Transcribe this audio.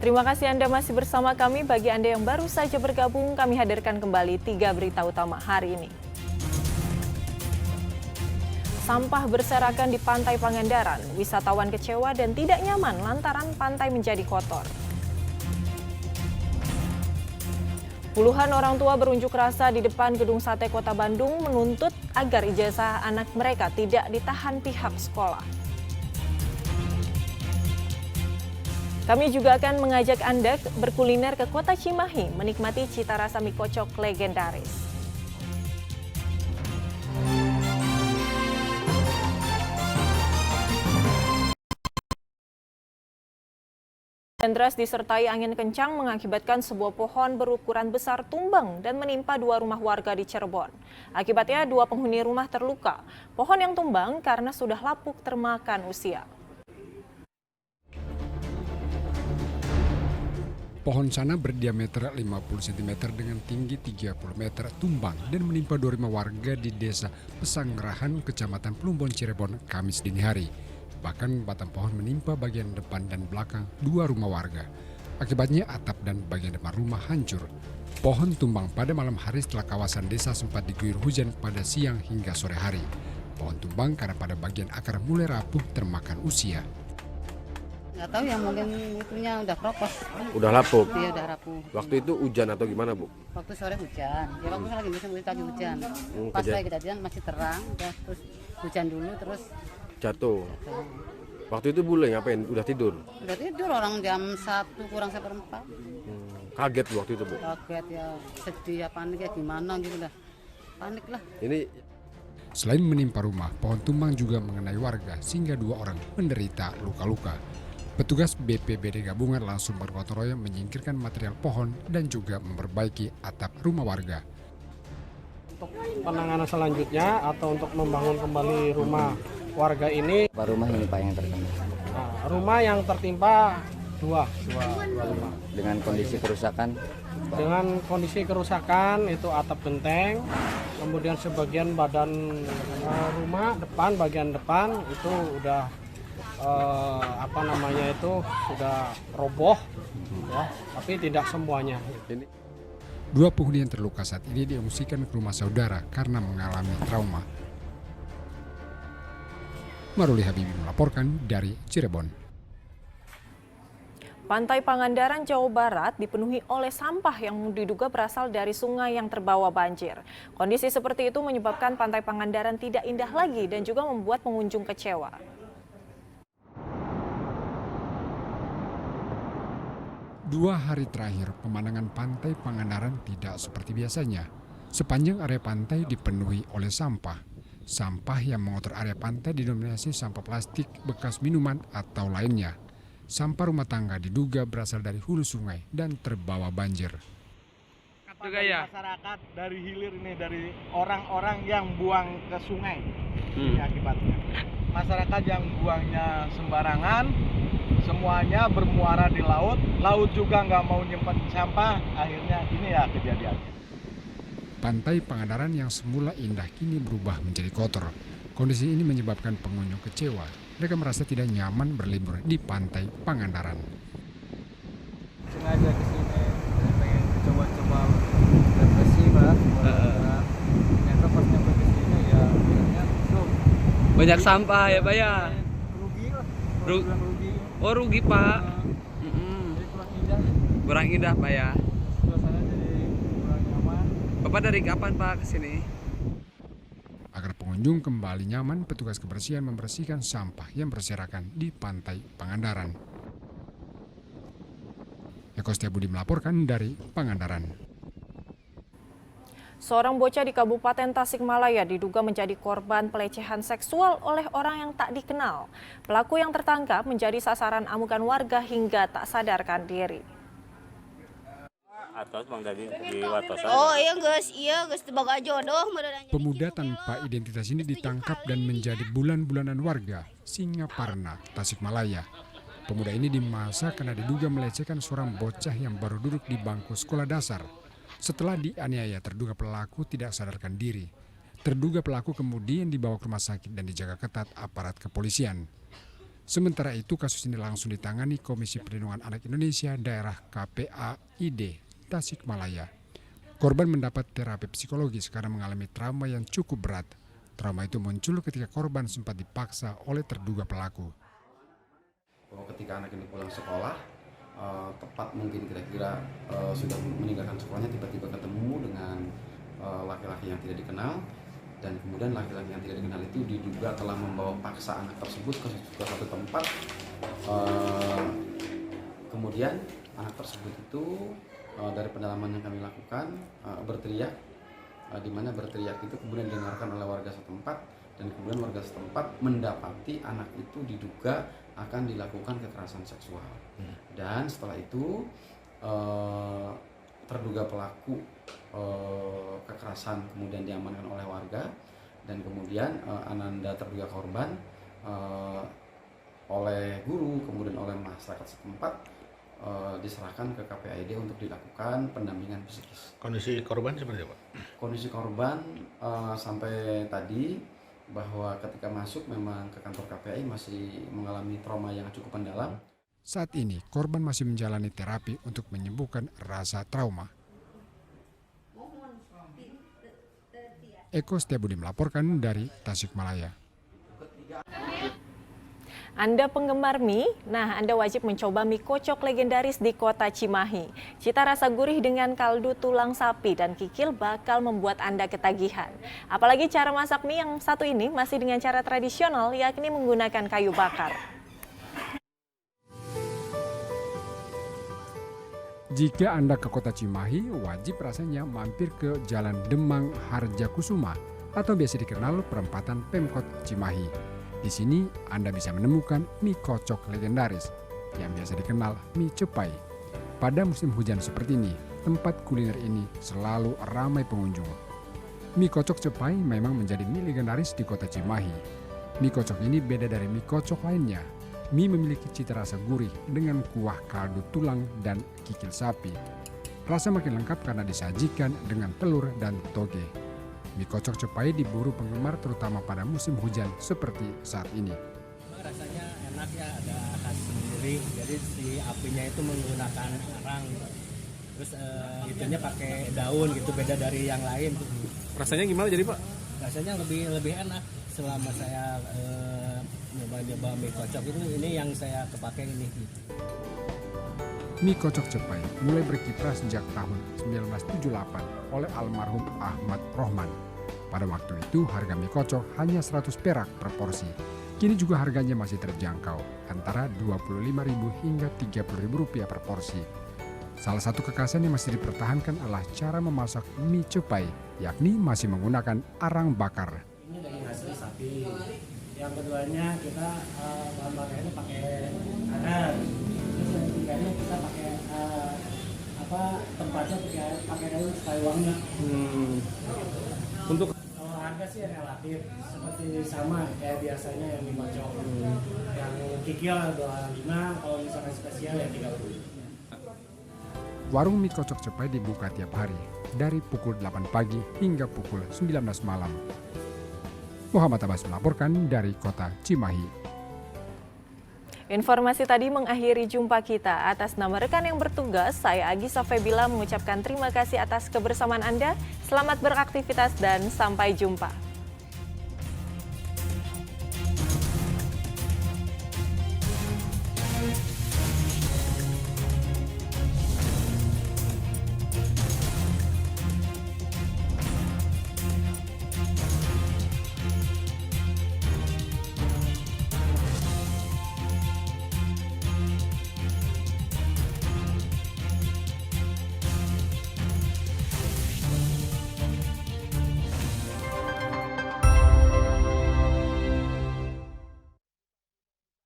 Terima kasih Anda masih bersama kami. Bagi Anda yang baru saja bergabung, kami hadirkan kembali 3 berita utama hari ini. Sampah berserakan di Pantai Pangandaran. Wisatawan kecewa dan tidak nyaman lantaran pantai menjadi kotor. Puluhan orang tua berunjuk rasa di depan Gedung Sate Kota Bandung menuntut agar ijazah anak mereka tidak ditahan pihak sekolah. Kami juga akan mengajak Anda berkuliner ke Kota Cimahi, menikmati cita rasa mie kocok legendaris. Hujan deras disertai angin kencang mengakibatkan sebuah pohon berukuran besar tumbang dan menimpa 2 rumah warga di Cirebon. Akibatnya 2 penghuni rumah terluka. Pohon yang tumbang karena sudah lapuk termakan usia. Pohon sana berdiameter 50 cm dengan tinggi 30 meter tumbang dan menimpa 2 rumah warga di Desa Pesanggerahan, Kecamatan Plumbon, Cirebon, Kamis dini hari. Bahkan batang pohon menimpa bagian depan dan belakang 2 rumah warga. Akibatnya atap dan bagian depan rumah hancur. Pohon tumbang pada malam hari setelah kawasan desa sempat diguyur hujan pada siang hingga sore hari. Pohon tumbang karena pada bagian akar mulai rapuh termakan usia. Nggak tahu ya, mungkin itunya udah keropos. Udah lapuk? Iya, udah rapuh. Waktu itu hujan atau gimana, Bu? Waktu sore hujan. Ya waktu lagi musim hujan. Pas saya kejadian masih terang, terus hujan dulu terus jatuh. Waktu itu Bule ngapain? Udah tidur? Udah tidur, orang jam 1 kurang 1/4. Kaget waktu itu, Bu? Kaget ya, sedih ya, panik ya, gimana gitu dah. Panik lah. Ini Selain menimpa rumah, pohon tumbang juga mengenai warga sehingga 2 orang menderita luka-luka. Petugas BPBD gabungan langsung bergotong royong menyingkirkan material pohon dan juga memperbaiki atap rumah warga. Untuk penanganan selanjutnya atau untuk membangun kembali rumah warga ini. Rumah ini Pak yang terkena. Nah, rumah yang tertimpa dua rumah. Dengan kondisi kerusakan? Dengan kondisi kerusakan itu atap genteng, kemudian sebagian badan rumah depan, bagian depan itu udah sudah roboh, ya, tapi tidak semuanya. 2 penghuni yang terluka saat ini diungsikan ke rumah saudara karena mengalami trauma. Maruli Habibi melaporkan dari Cirebon. Pantai Pangandaran, Jawa Barat dipenuhi oleh sampah yang diduga berasal dari sungai yang terbawa banjir. Kondisi seperti itu menyebabkan Pantai Pangandaran tidak indah lagi dan juga membuat pengunjung kecewa. Dua hari terakhir, pemandangan Pantai Pangandaran tidak seperti biasanya. Sepanjang area pantai dipenuhi oleh sampah. Sampah yang mengotor area pantai didominasi sampah plastik, bekas minuman, atau lainnya. Sampah rumah tangga diduga berasal dari hulu sungai dan terbawa banjir. Juga ya. Masyarakat dari hilir ini, dari orang-orang yang buang ke sungai. Ini akibatnya. Masyarakat yang buangnya sembarangan, semuanya bermuara di laut. Laut juga nggak mau nyimpan sampah, akhirnya ini ya kejadiannya. Pantai Pangandaran yang semula indah kini berubah menjadi kotor. Kondisi ini menyebabkan pengunjung kecewa. Mereka merasa tidak nyaman berlibur di Pantai Pangandaran. Sengaja ke sini, pengen coba-coba bersih, Pak. Ternyata pas nyampe ke sini ya akhirnya Banyak sampah ya, Pak ya. Rugi lah. Rugi. Oh, rugi, Pak. Jadi kurang indah. Kurang indah, Pak ya. Suasana jadi kurang nyaman. Bapak dari kapan, Pak, ke sini? Agar pengunjung kembali nyaman, petugas kebersihan membersihkan sampah yang berserakan di Pantai Pangandaran. Eko Setiabudi melaporkan dari Pangandaran. Seorang bocah di Kabupaten Tasikmalaya diduga menjadi korban pelecehan seksual oleh orang yang tak dikenal. Pelaku yang tertangkap menjadi sasaran amukan warga hingga tak sadarkan diri. Oh iya guys, sebagai jodoh. Pemuda tanpa identitas ini ditangkap dan menjadi bulan-bulanan warga Singaparna, Tasikmalaya. Pemuda ini dimasa karena diduga melecehkan seorang bocah yang baru duduk di bangku sekolah dasar. Setelah dianiaya, terduga pelaku tidak sadarkan diri. Terduga pelaku kemudian dibawa ke rumah sakit dan dijaga ketat aparat kepolisian. Sementara itu kasus ini langsung ditangani Komisi Perlindungan Anak Indonesia Daerah KPAID Tasikmalaya. Korban mendapat terapi psikologis karena mengalami trauma yang cukup berat. Trauma itu muncul ketika korban sempat dipaksa oleh terduga pelaku. Ketika anak ini pulang sekolah, tepat mungkin kira-kira sudah meninggalkan sekolahnya, tiba-tiba ketemu dengan laki-laki yang tidak dikenal, dan kemudian laki-laki yang tidak dikenal itu diduga telah membawa paksa anak tersebut ke suatu tempat. Kemudian anak tersebut itu dari pendalaman yang kami lakukan berteriak, di mana berteriak itu kemudian didengarkan oleh warga setempat, dan kemudian warga setempat mendapati anak itu diduga akan dilakukan kekerasan seksual. Dan setelah itu terduga pelaku kekerasan kemudian diamankan oleh warga, dan kemudian ananda terduga korban oleh guru kemudian oleh masyarakat setempat diserahkan ke KPAID untuk dilakukan pendampingan psikis. Kondisi korban seperti apa? Kondisi korban sampai tadi bahwa ketika masuk memang ke kantor KPAI masih mengalami trauma yang cukup mendalam. Saat ini korban masih menjalani terapi untuk menyembuhkan rasa trauma. Eko Setiabudi melaporkan dari Tasikmalaya. Anda penggemar mie? Nah, Anda wajib mencoba mie kocok legendaris di kota Cimahi. Cita rasa gurih dengan kaldu tulang sapi dan kikil bakal membuat Anda ketagihan. Apalagi cara masak mie yang satu ini masih dengan cara tradisional, yakni menggunakan kayu bakar. Jika Anda ke kota Cimahi, wajib rasanya mampir ke Jalan Demang Harjakusuma atau biasa dikenal perempatan Pemkot Cimahi. Di sini Anda bisa menemukan mie kocok legendaris yang biasa dikenal mie cepai. Pada musim hujan seperti ini, tempat kuliner ini selalu ramai pengunjung. Mie kocok cepai memang menjadi mie legendaris di kota Cimahi. Mie kocok ini beda dari mie kocok lainnya. Mie memiliki cita rasa gurih dengan kuah kaldu tulang dan kikil sapi. Rasa makin lengkap karena disajikan dengan telur dan toge. Mie kocok cepai diburu penggemar terutama pada musim hujan seperti saat ini. Rasanya enak ya, ada khas sendiri. Jadi si apinya itu menggunakan arang. Terus itunya pakai daun gitu, beda dari yang lain. Rasanya gimana jadi Pak? Rasanya lebih enak. Selama saya nyoba mie kocok ini yang saya kepakai ini. Mie kocok cepai mulai berkiprah sejak tahun 1978 oleh almarhum Ahmad Rohman. Pada waktu itu harga mie kocok hanya 100 perak per porsi. Kini juga harganya masih terjangkau, antara Rp25.000 hingga Rp30.000 per porsi. Salah satu kekhasan yang masih dipertahankan adalah cara memasak mie cepai, yakni masih menggunakan arang bakar. Ini daging asli sapi. Yang keduanya kita bahan bakarnya pakai kanan. Terus yang ketiganya kita pakai tempatnya pakai daun supaya wangi. Untuk harga sih relatif seperti sama kayak biasanya yang dimacok. Yang kikil 25, kalau misalkan spesial ya 30. Warung mie kocok cepai dibuka tiap hari dari pukul 8 pagi hingga pukul 19 malam. Muhammad Abbas melaporkan dari kota Cimahi. Informasi tadi mengakhiri jumpa kita. Atas nama rekan yang bertugas, saya Agisa Febila mengucapkan terima kasih atas kebersamaan Anda. Selamat beraktivitas dan sampai jumpa.